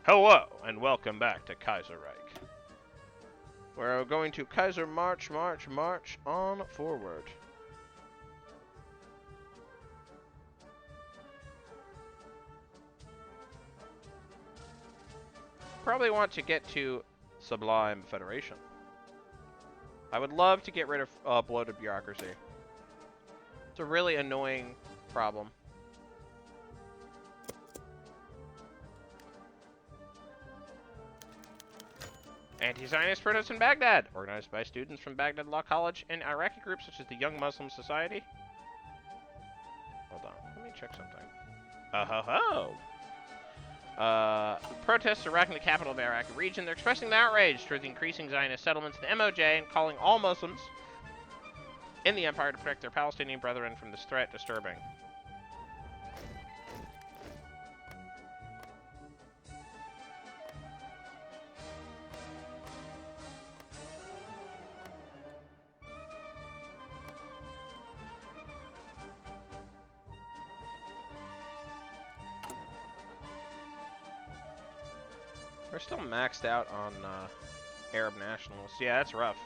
Hello, and welcome back to Kaiserreich. We're going to Kaiser march on forward. Probably want to get to Sublime Federation. I would love to get rid of bloated bureaucracy. It's a really annoying problem. Anti-Zionist protests in Baghdad, organized by students from Baghdad Law College and Iraqi groups such as the Young Muslim Society. Hold on, let me check something. Protests are racking the capital of the Iraqi region. They're expressing their outrage towards the increasing Zionist settlements in the MOJ and calling all Muslims in the empire to protect their Palestinian brethren from this threat disturbing. We're still maxed out on Arab nationals. Yeah, that's rough.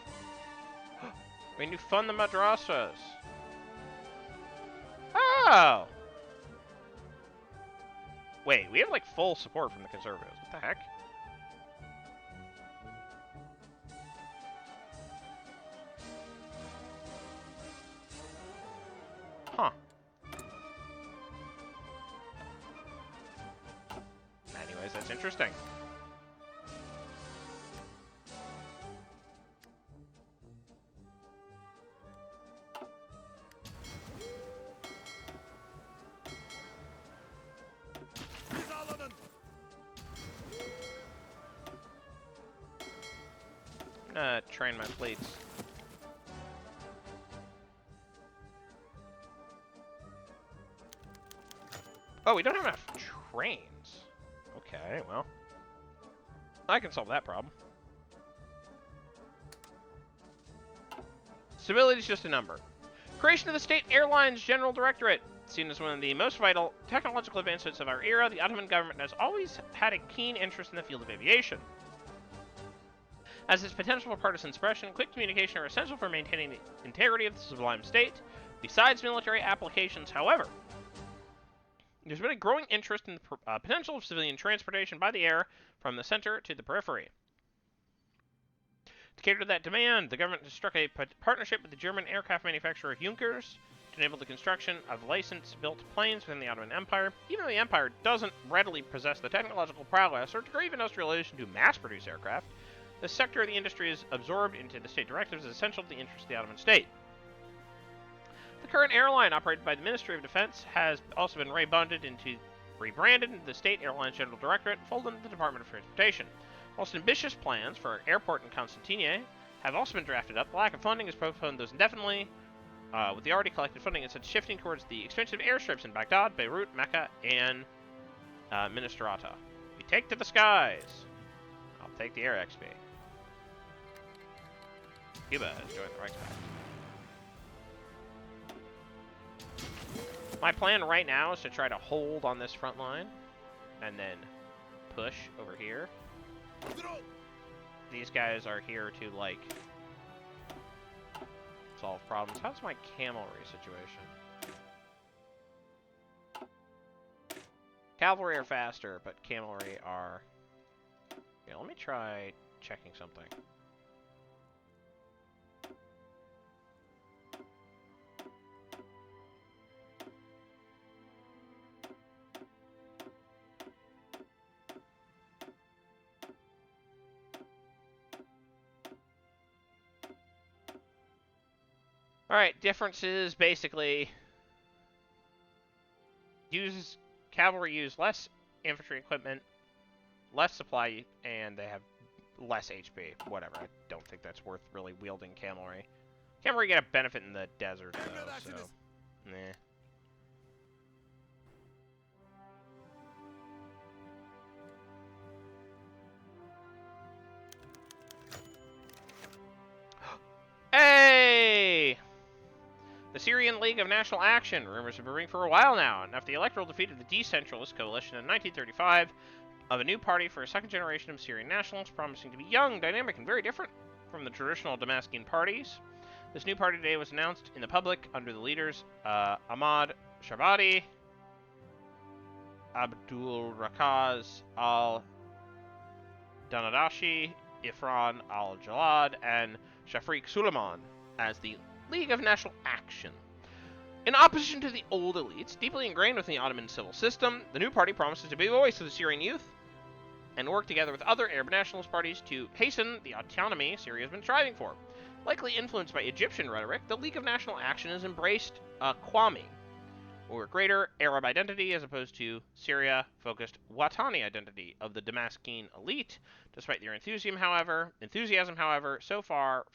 We need to fund the madrasas. Oh! Wait, we have like full support from the conservatives. What the heck? Huh. Anyways, that's interesting. Train my fleets. Oh, we don't have enough trains. Okay, well, I can solve that problem. Stability is just a number. Creation of the State Airlines General Directorate. Seen as one of the most vital technological advancements of our era, the Ottoman government has always had a keen interest in the field of aviation. As its potential for partisan suppression and quick communication are essential for maintaining the integrity of the sublime state, besides military applications, however, there's been a growing interest in the potential of civilian transportation by the air from the center to the periphery. To cater to that demand, the government has struck a partnership with the German aircraft manufacturer Junkers to enable the construction of licensed-built planes within the Ottoman Empire. Even though the empire doesn't readily possess the technological prowess or degree of industrialization to mass-produce aircraft, this sector of the industry is absorbed into the state directives as essential to the interests of the Ottoman state. The current airline, operated by the Ministry of Defense, has also been rebranded into the State Airlines General Directorate and folded into the Department of Transportation. Most ambitious plans for an airport in Constantine have also been drafted up. The lack of funding has postponed those indefinitely, with the already collected funding instead shifting towards the expensive airstrips in Baghdad, Beirut, Mecca, and Misrata. We take to the skies. I'll take the air XP. Cuba has joined the Reichspakt. My plan right now is to try to hold on this front line and then push over here. These guys are here to, like, solve problems. How's my cavalry situation? Cavalry are faster, but cavalry are... Yeah, let me try checking something. Alright, differences basically cavalry use less infantry equipment, less supply, and they have less HP. Whatever, I don't think that's worth really wielding cavalry. Cavalry get a benefit in the desert though, so nah. Hey! The Syrian League of National Action. Rumors have been brewing for a while now, and after the electoral defeat of the decentralist coalition in 1935, of a new party for a second generation of Syrian nationalists, promising to be young, dynamic, and very different from the traditional Damascus parties. This new party today was announced in the public under the leaders Ahmad Shabadi, Abdul Rakaz al-Danadashi, Ifran al-Jalad, and Shafriq Suleiman as the League of National Action. In opposition to the old elites, deeply ingrained within the Ottoman civil system, the new party promises to be the voice of the Syrian youth and work together with other Arab nationalist parties to hasten the autonomy Syria has been striving for. Likely influenced by Egyptian rhetoric, the League of National Action has embraced Qawmi, or greater Arab identity, as opposed to Syria-focused Watani identity of the Damascene elite. Despite their enthusiasm, however, so far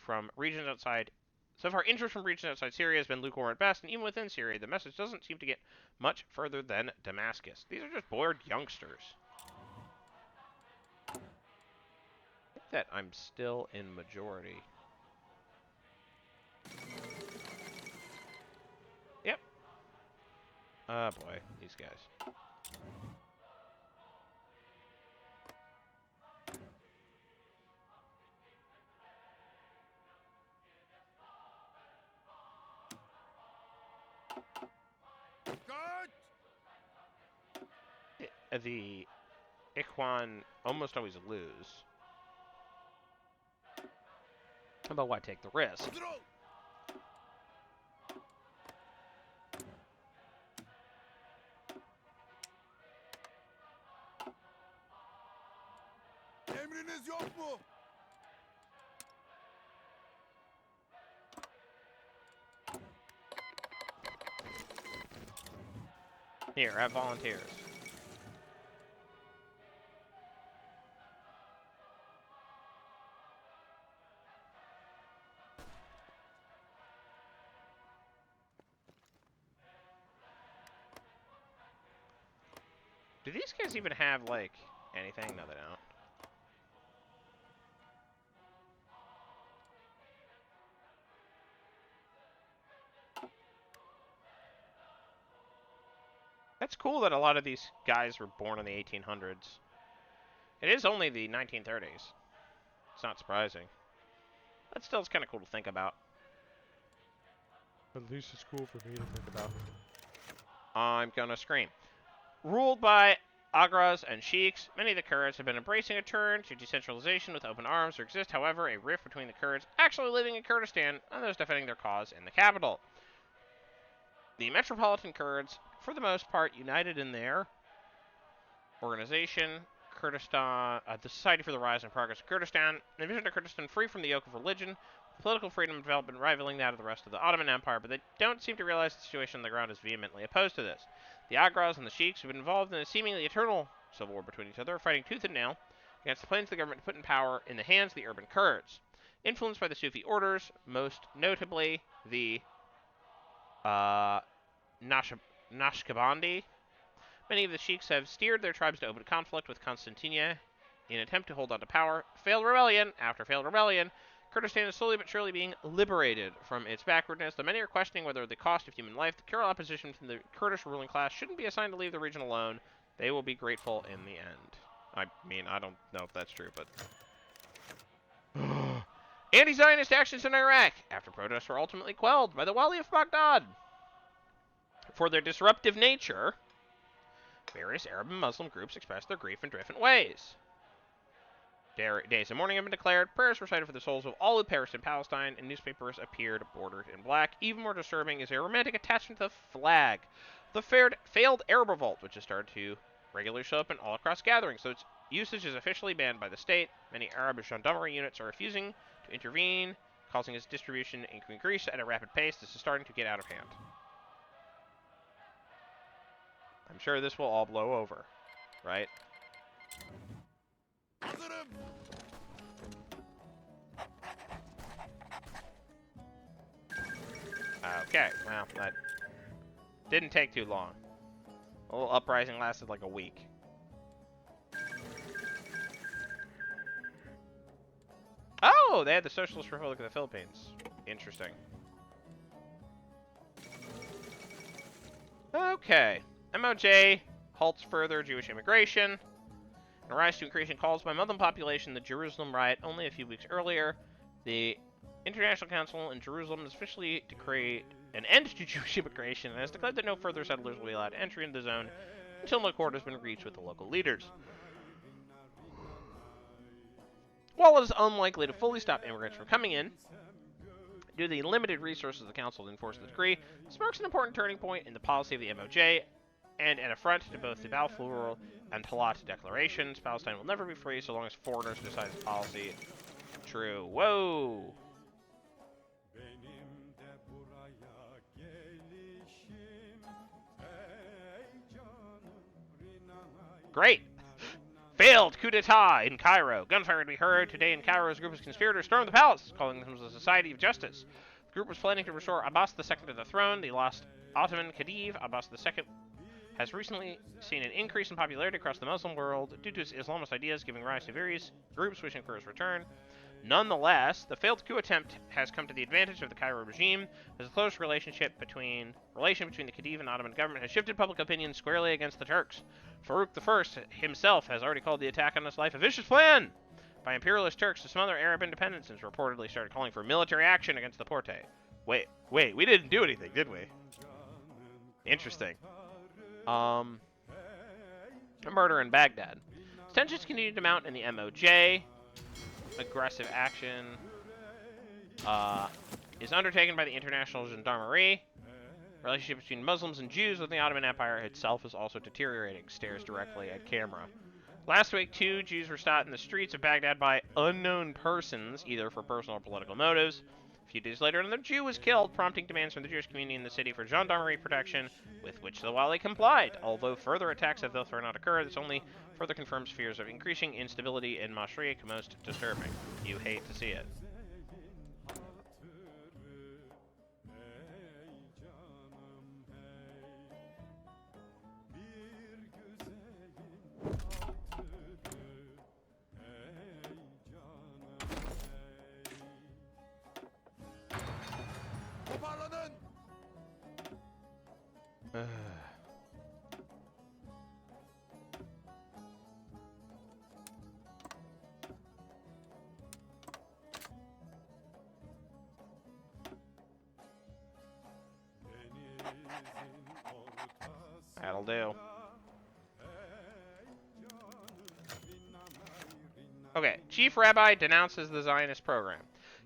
interest from regions outside Syria has been lukewarm at best, and even within Syria, the message doesn't seem to get much further than Damascus. These are just bored youngsters. I think that I'm still in majority. Yep. Oh boy, these guys. The Ikhwan almost always lose. How about why take the risk? Here, have volunteers. Do these guys even have, like, anything? No, they don't. That's cool that a lot of these guys were born in the 1800s. It is only the 1930s. It's not surprising. But still, it's kind of cool to think about. At least it's cool for me to think about. I'm gonna scream. Ruled by Agras and sheiks, many of the Kurds have been embracing a turn to decentralization with open arms. There exists, however, a rift between the Kurds actually living in Kurdistan and those defending their cause in the capital. The metropolitan Kurds, for the most part, united in their organization, Kurdistan, the Society for the Rise and Progress of Kurdistan, envisioned a Kurdistan free from the yoke of religion, with political freedom and development rivaling that of the rest of the Ottoman Empire, but they don't seem to realize the situation on the ground is vehemently opposed to this. The Agras and the sheiks have been involved in a seemingly eternal civil war between each other, fighting tooth and nail against the plans of the government to put in power in the hands of the urban Kurds. Influenced by the Sufi orders, most notably the Naqshbandi, many of the sheiks have steered their tribes to open conflict with Constantinople in an attempt to hold on to power. Failed rebellion after failed rebellion, Kurdistan is slowly but surely being liberated from its backwardness, though many are questioning whether the cost of human life, the cruel opposition from the Kurdish ruling class, shouldn't be assigned to leave the region alone. They will be grateful in the end. I mean, I don't know if that's true, but... Anti-Zionist actions in Iraq, after protests were ultimately quelled by the Wali of Baghdad. For their disruptive nature, various Arab and Muslim groups expressed their grief in different ways. Days of mourning have been declared, prayers recited for the souls of all who perished in Palestine, and newspapers appeared bordered in black. Even more disturbing is a romantic attachment to the flag. The failed Arab revolt, which has started to regularly show up in all across gatherings, so its usage is officially banned by the state. Many Arab gendarmerie units are refusing to intervene, causing its distribution to increase at a rapid pace. This is starting to get out of hand. I'm sure this will all blow over, right? Okay, well, that didn't take too long. A little uprising lasted like a week. Oh, they had the Socialist Republic of the Philippines. Interesting. Okay. MOJ halts further Jewish immigration. A rise to increasing calls by Muslim population, the Jerusalem riot only a few weeks earlier. The International Council in Jerusalem has officially decreed an end to Jewish immigration and has declared that no further settlers will be allowed entry into the zone until an accord has been reached with the local leaders. While it is unlikely to fully stop immigrants from coming in, due to the limited resources of the Council to enforce the decree, this marks an important turning point in the policy of the MOJ and an affront to both the Balfour and Talat declarations. Palestine will never be free so long as foreigners decide its policy. True. Whoa! Great! Failed coup d'etat in Cairo. Gunfire to be heard today in Cairo as a group of conspirators stormed the palace, calling themselves the Society of Justice. The group was planning to restore Abbas II to the throne. The lost Ottoman Khedive, Abbas II, has recently seen an increase in popularity across the Muslim world due to his Islamist ideas, giving rise to various groups wishing for his return. Nonetheless, the failed coup attempt has come to the advantage of the Cairo regime, as a close relation between the Khedive and Ottoman government has shifted public opinion squarely against the Turks. Farouk I himself has already called the attack on his life a vicious plan by imperialist Turks to smother Arab independence and has reportedly started calling for military action against the Porte. Wait, we didn't do anything, did we? Interesting. A murder in Baghdad. Tensions continue to mount in the MOJ. Aggressive action is undertaken by the International Gendarmerie. Relationship between Muslims and Jews within the Ottoman Empire itself is also deteriorating. Stares directly at camera. Last week, 2 Jews were shot in the streets of Baghdad by unknown persons, either for personal or political motives. A few days later, another Jew was killed, prompting demands from the Jewish community in the city for gendarmerie protection, with which the Wali complied. Although further attacks have thus far not occurred, this only further confirms fears of increasing instability in Mashriq, most disturbing. You hate to see it. That'll do. Okay, Chief Rabbi denounces the Zionist program.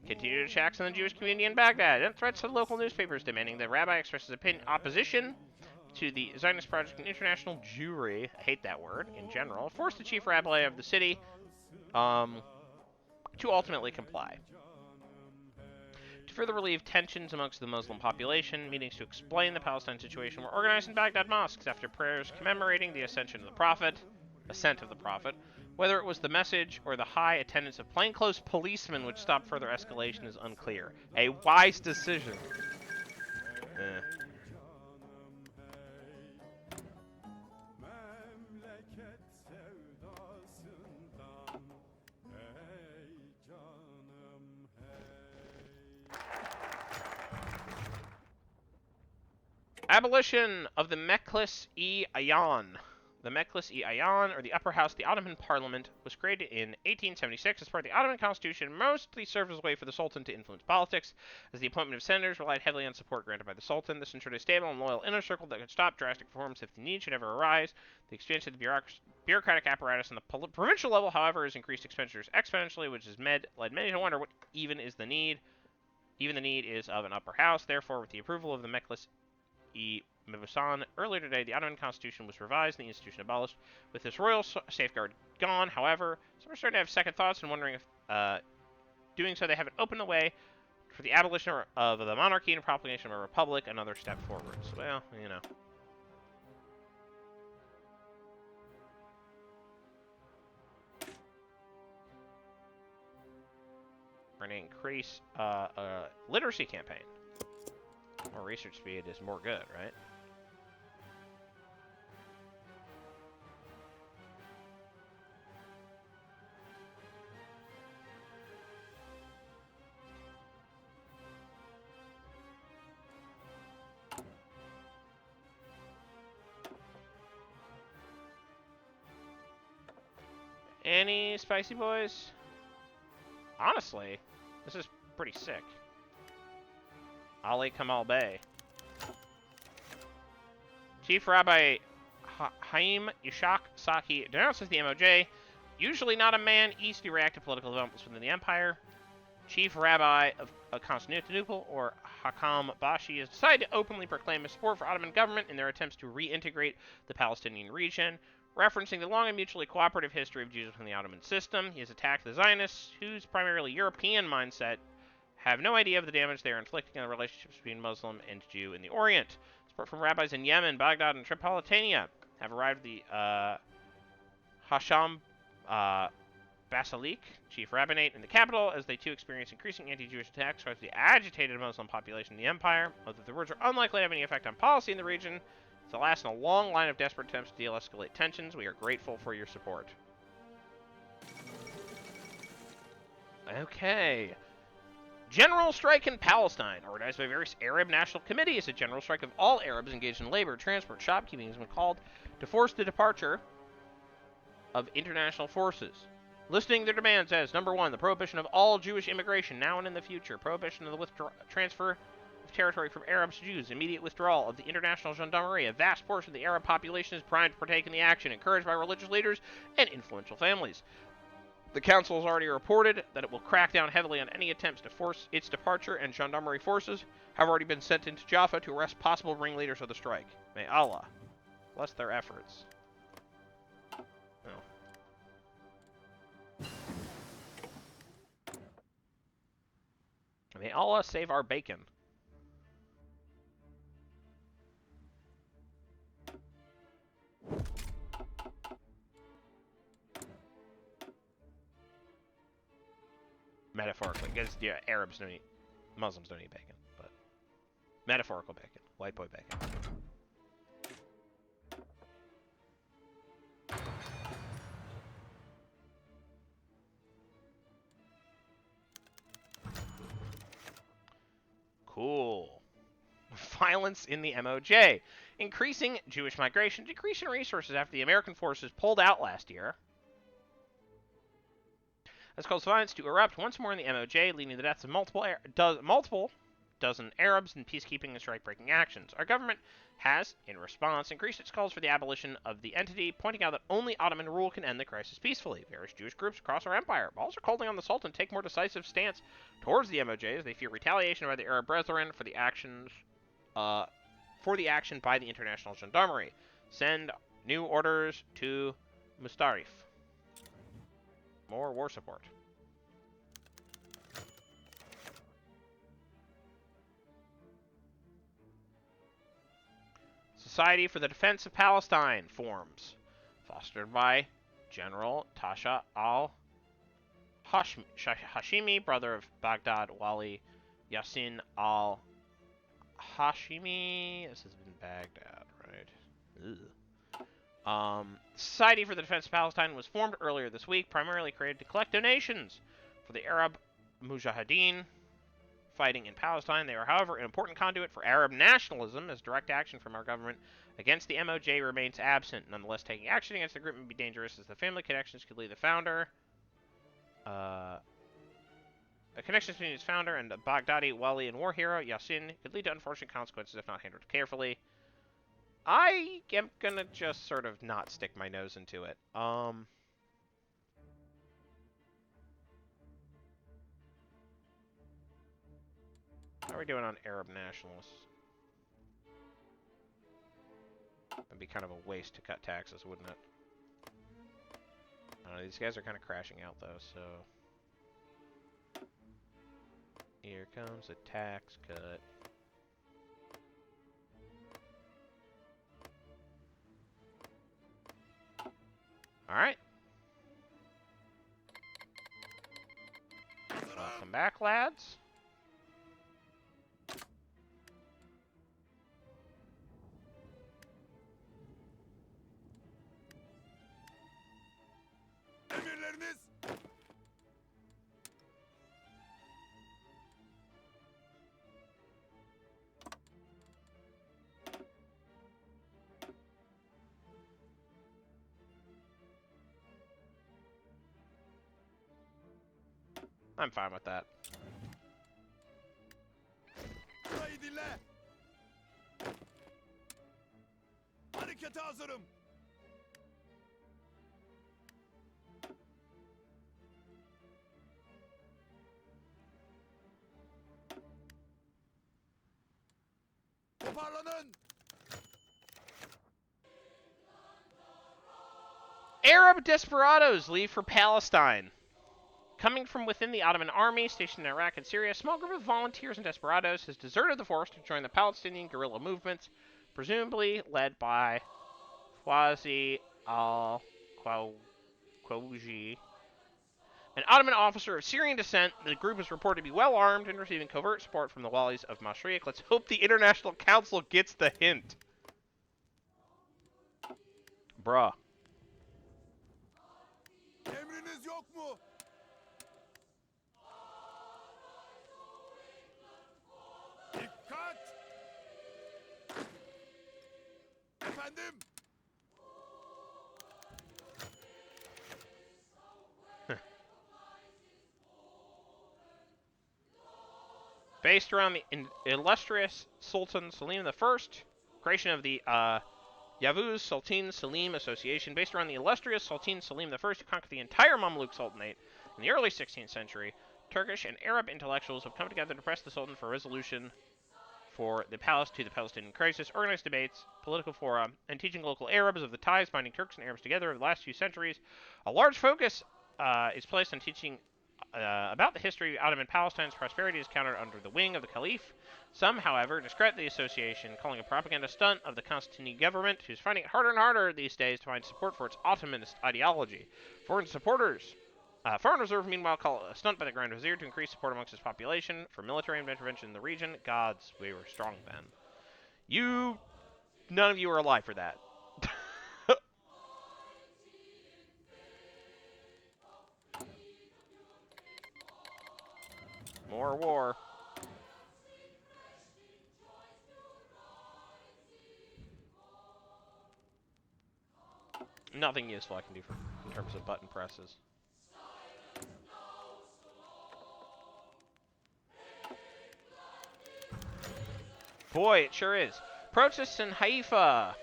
Continued attacks on the Jewish community in Baghdad and threats to local newspapers demanding that Rabbi expresses opposition to the Zionist project and international Jewry, I hate that word, in general, forced the Chief Rabbi of the city to ultimately comply. To further relieve tensions amongst the Muslim population, meetings to explain the Palestine situation were organized in Baghdad mosques after prayers commemorating the ascent of the Prophet. Whether it was the message or the high attendance of plainclothes policemen which stopped further escalation is unclear. A wise decision. Abolition of the Meclis-e-Ayan. The Meclis-e-Ayan, or the Upper House of the Ottoman Parliament, was created in 1876 as part of the Ottoman Constitution and mostly served as a way for the Sultan to influence politics, as the appointment of senators relied heavily on support granted by the Sultan. This ensured a stable and loyal inner circle that could stop drastic reforms if the need should ever arise. The expansion of the bureaucratic apparatus on the provincial level, however, has increased expenditures exponentially, which has led many to wonder what even the need is of an upper house. Therefore, with the approval of the Meclis-e-Mebusan earlier today, the Ottoman Constitution was revised and the institution abolished. With this royal safeguard gone, however, some are starting to have second thoughts and wondering if doing so they haven't opened the way for the abolition of the monarchy and proclamation of a republic, another step forwards. Well, you know. We're going to increase literacy campaign. More research speed is more good, right? Any spicy boys? Honestly, this is pretty sick. Ali Kamal Bey. Chief Rabbi Haim Ishaq Saki denounces the MOJ, usually not a man east to react to political developments within the empire. Chief Rabbi of Constantinople, or Rabbi Bashi, has decided to openly proclaim his support for Ottoman government in their attempts to reintegrate the Palestinian region. Referencing the long and mutually cooperative history of Jews within the Ottoman system, he has attacked the Zionists, whose primarily European mindset have no idea of the damage they are inflicting on the relationships between Muslim and Jew in the Orient. Support from rabbis in Yemen, Baghdad, and Tripolitania have arrived at the Hasham Basilique, chief rabbinate in the capital, as they too experience increasing anti-Jewish attacks towards the agitated Muslim population in the empire. Although the words are unlikely to have any effect on policy in the region, it's the last in a long line of desperate attempts to de-escalate tensions. We are grateful for your support. Okay. General strike in Palestine. Organized by various Arab national committees, a general strike of all Arabs engaged in labor, transport, shopkeeping has been called to force the departure of international forces. Listing their demands as, number 1, the prohibition of all Jewish immigration now and in the future, prohibition of the transfer of territory from Arabs to Jews, immediate withdrawal of the international gendarmerie. A vast portion of the Arab population is primed to partake in the action, encouraged by religious leaders and influential families. The council has already reported that it will crack down heavily on any attempts to force its departure, and gendarmerie forces have already been sent into Jaffa to arrest possible ringleaders of the strike. May Allah bless their efforts. May Allah save our bacon. Metaphorically, because yeah, Arabs don't eat, Muslims don't eat bacon, but metaphorical bacon, white boy bacon. Cool. Violence in the MOJ. Increasing Jewish migration, decreasing resources after the American forces pulled out last year. This caused violence to erupt once more in the MOJ, leading to the deaths of multiple dozen Arabs in peacekeeping and strike-breaking actions. Our government has, in response, increased its calls for the abolition of the entity, pointing out that only Ottoman rule can end the crisis peacefully. Various Jewish groups across our empire are also calling on the Sultan to take more decisive stance towards the MOJ, as they fear retaliation by the Arab Brethren for the action by the international gendarmerie. Send new orders to Mustarif. More war support. Society for the Defense of Palestine forms, fostered by General Tasha al-Hashimi, brother of Baghdad Wali Yassin al-Hashimi. This has been Baghdad, right? Ugh. Society for the Defense of Palestine was formed earlier this week, primarily created to collect donations for the Arab Mujahideen fighting in Palestine. They are, however, an important conduit for Arab nationalism, as direct action from our government against the MOJ remains absent. Nonetheless, taking action against the group would be dangerous, as the family connections could lead the founder. The connections between its founder and the Baghdadi Wali and war hero Yassin could lead to unfortunate consequences if not handled carefully. I am gonna just sort of not stick my nose into it. How are we doing on Arab nationalists? That'd be kind of a waste to cut taxes, wouldn't it? I don't know, these guys are kind of crashing out, though, so... Here comes a tax cut. Alright. Welcome back, lads. I'm fine with that. Arab Desperados leave for Palestine. Coming from within the Ottoman army stationed in Iraq and Syria, a small group of volunteers and desperados has deserted the force to join the Palestinian guerrilla movements, presumably led by Fawzi al-Khawji, an Ottoman officer of Syrian descent. The group is reported to be well armed and receiving covert support from the Walis of Mashriq. Let's hope the International Council gets the hint. Bruh. Emriniz yok mu? Dikkat! Efendim? Based around the illustrious Sultan Selim I, creation of the Yavuz Sultan Selim Association, based around the illustrious Sultan Selim I, who conquered the entire Mamluk Sultanate in the early 16th century, Turkish and Arab intellectuals have come together to press the Sultan for a resolution to the Palestinian crisis, organized debates, political fora, and teaching local Arabs of the ties binding Turks and Arabs together over the last few centuries. A large focus is placed on teaching about the history of Ottoman Palestine's prosperity is countered under the wing of the Caliph. Some, however, discredit the association, calling a propaganda stunt of the Constantine government, who's finding it harder and harder these days to find support for its Ottomanist ideology. Foreign Reserve, meanwhile, call it a stunt by the Grand Vizier to increase support amongst his population for military intervention in the region. Gods, we were strong then. None of you are alive for that. More war. Nothing useful I can do in terms of button presses. Boy, it sure is. Protests in Haifa,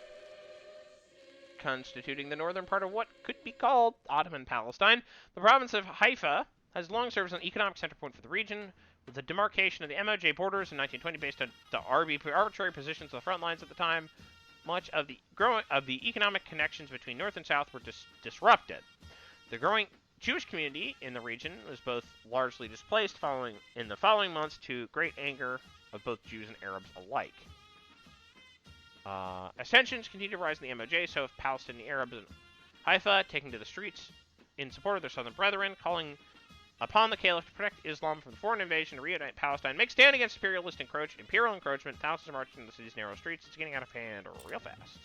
constituting the northern part of what could be called Ottoman Palestine. The province of Haifa has long served as an economic center point for the region, with the demarcation of the MOJ borders in 1920 based on the arbitrary positions of the front lines at the time. Much of the economic connections between north and south were disrupted. The growing Jewish community in the region was both largely displaced in the following months, to great anger of both Jews and Arabs alike. As tensions continued to rise in the MOJ, so have Palestinian Arabs in Haifa, taking to the streets in support of their southern brethren, calling upon the Caliph to protect Islam from the foreign invasion, to reunite Palestine, make stand against imperial encroachment. Thousands are marching in the city's narrow streets. It's getting out of hand real fast.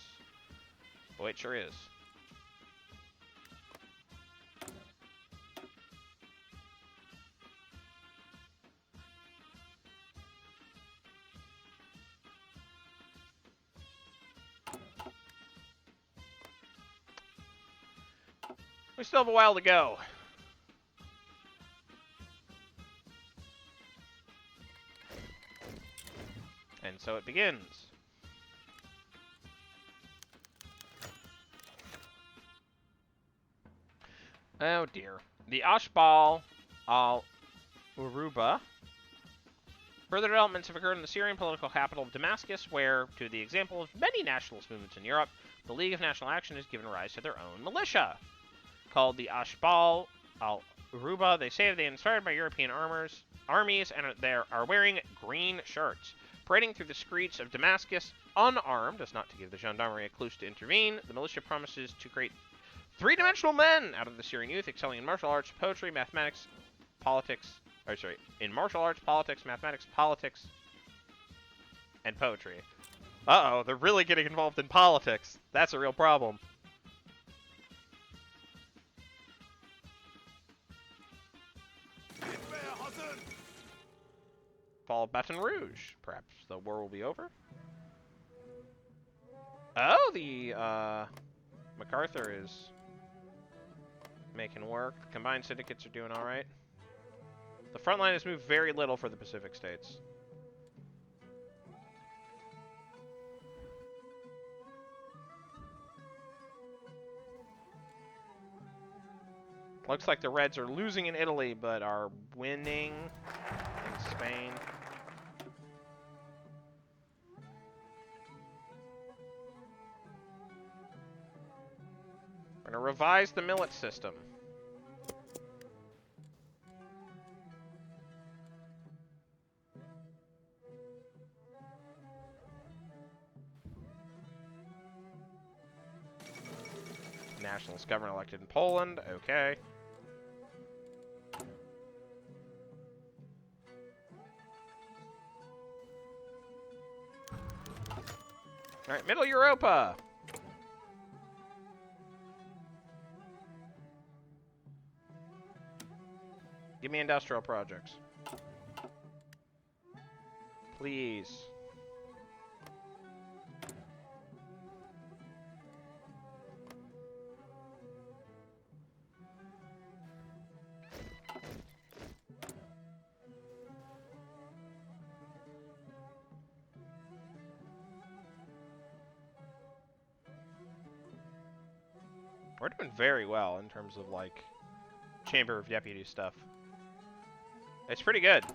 Boy, it sure is. We still have a while to go. And so it begins. Oh dear. The Ashbal al-Uruba. Further developments have occurred in the Syrian political capital of Damascus, where, to the example of many nationalist movements in Europe, the League of National Action has given rise to their own militia. Called the Ashbal al-Uruba, they say they are inspired by European armies and they are wearing green shirts. Parading through the streets of Damascus, unarmed, as not to give the gendarmerie a clue to intervene, the militia promises to create three-dimensional men out of the Syrian youth, excelling in martial arts, poetry, mathematics, politics, mathematics, politics, and poetry. Uh-oh, they're really getting involved in politics. That's a real problem. Fall of Baton Rouge. Perhaps the war will be over. Oh, the MacArthur is making work. The combined syndicates are doing all right. The front line has moved very little for the Pacific states. Looks like the Reds are losing in Italy, but are winning in Spain. We're going to revise the millet system. Nationalist government elected in Poland. Okay. All right, Middle Europa. Give me industrial projects. Please. We're doing very well in terms of, like, Chamber of Deputies stuff. It's pretty good.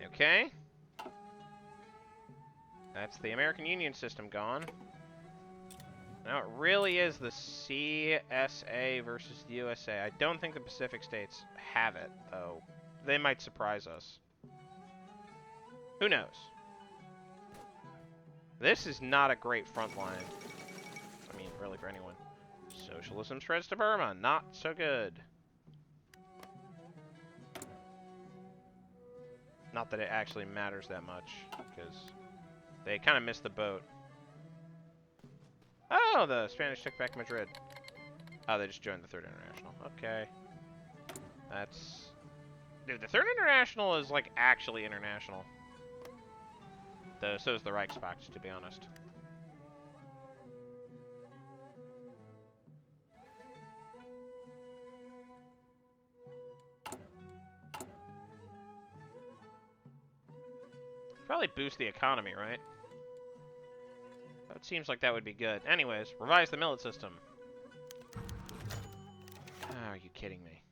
Okay. That's the American Union system gone. Now it really is the CSA versus the USA. I don't think the Pacific states have it, though. They might surprise us. Who knows? This is not a great front line. I mean, really for anyone. Socialism spreads to Burma. Not so good. Not that it actually matters that much, because they kind of missed the boat. Oh, the Spanish took back Madrid. Oh, they just joined the Third International. Okay. That's... Dude, the Third International is, like, actually international. Though, so is the Reichspakt, to be honest. Probably boost the economy, right? That seems like that would be good. Anyways, revise the millet system. Oh, are you kidding me?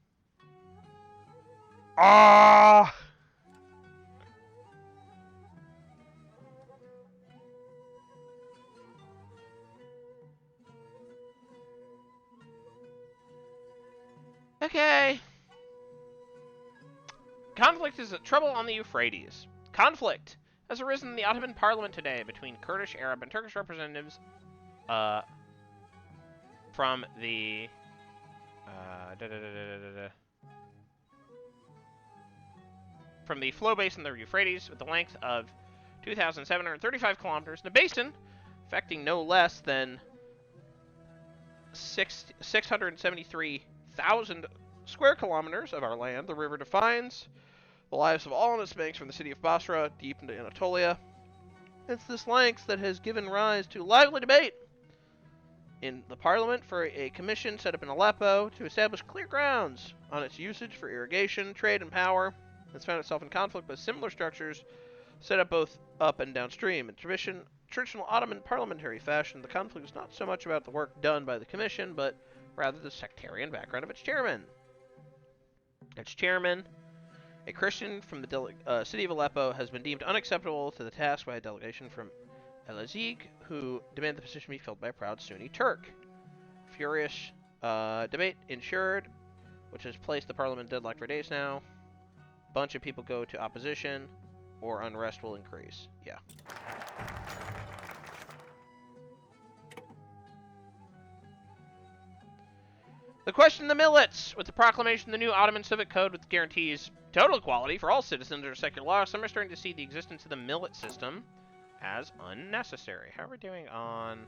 Ah! Okay. Conflict is trouble on the Euphrates. Conflict has arisen in the Ottoman Parliament today between Kurdish, Arab, and Turkish representatives from the from the flow basin of the Euphrates with the length of 2,735 kilometers. The basin, affecting no less than 673,000 square kilometers of our land. The river defines the lives of all on its banks from the city of Basra deep into Anatolia. It's this length that has given rise to lively debate in the parliament for a commission set up in Aleppo to establish clear grounds on its usage for irrigation, trade, and power. It's found itself in conflict with similar structures set up both up and downstream. In traditional Ottoman parliamentary fashion, the conflict is not so much about the work done by the commission, but rather the sectarian background of its chairman. Its chairman, a Christian from the city of Aleppo, has been deemed unacceptable to the task by a delegation from El-Azig, who demand the position be filled by a proud Sunni Turk. Furious debate ensured, which has placed the parliament deadlocked for days now. Bunch of people go to opposition, or unrest will increase. Yeah. The question of the millets. With the proclamation of the new Ottoman Civic Code, which guarantees total equality for all citizens under secular law, some are starting to see the existence of the millet system as unnecessary. How are we doing on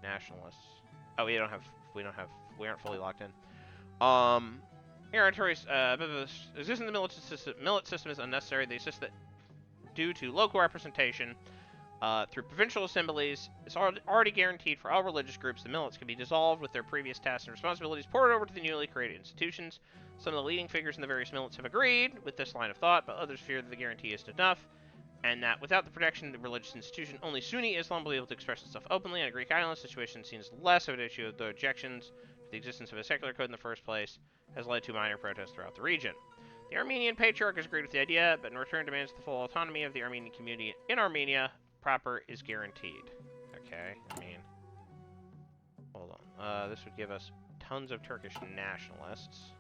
nationalists? Oh, we aren't fully locked in. Territories, existing the millet system is unnecessary. They insist that due to local representation, Through provincial assemblies, it's already guaranteed for all religious groups the millets can be dissolved with their previous tasks and responsibilities poured over to the newly created institutions. Some of the leading figures in the various millets have agreed with this line of thought, but others fear that the guarantee isn't enough, and that without the protection of the religious institution, only Sunni Islam will be able to express itself openly. On a Greek island, the situation seems less of an issue, though objections to the existence of a secular code in the first place has led to minor protests throughout the region. The Armenian Patriarch has agreed with the idea, but in return demands the full autonomy of the Armenian community in Armenia proper is guaranteed. Okay, I mean, hold on. This would give us tons of Turkish nationalists.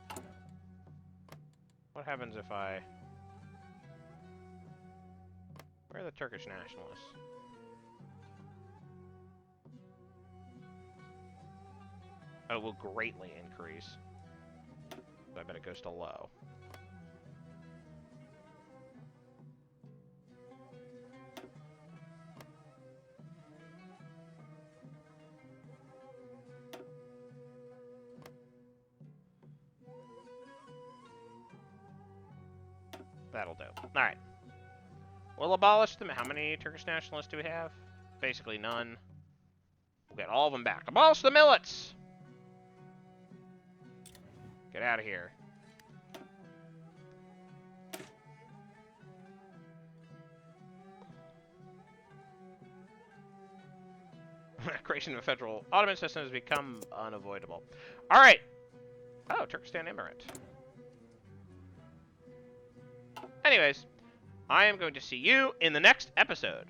What happens if I... Where are the Turkish nationalists? Oh, it will greatly increase. But I bet it goes to low. That'll do. Alright. We'll abolish them. How many Turkish nationalists do we have? Basically none. We'll get all of them back. Abolish the millets! Get out of here. Creation of a federal Ottoman system has become unavoidable. Alright. Oh, Turkestan Emirate. Anyways, I am going to see you in the next episode.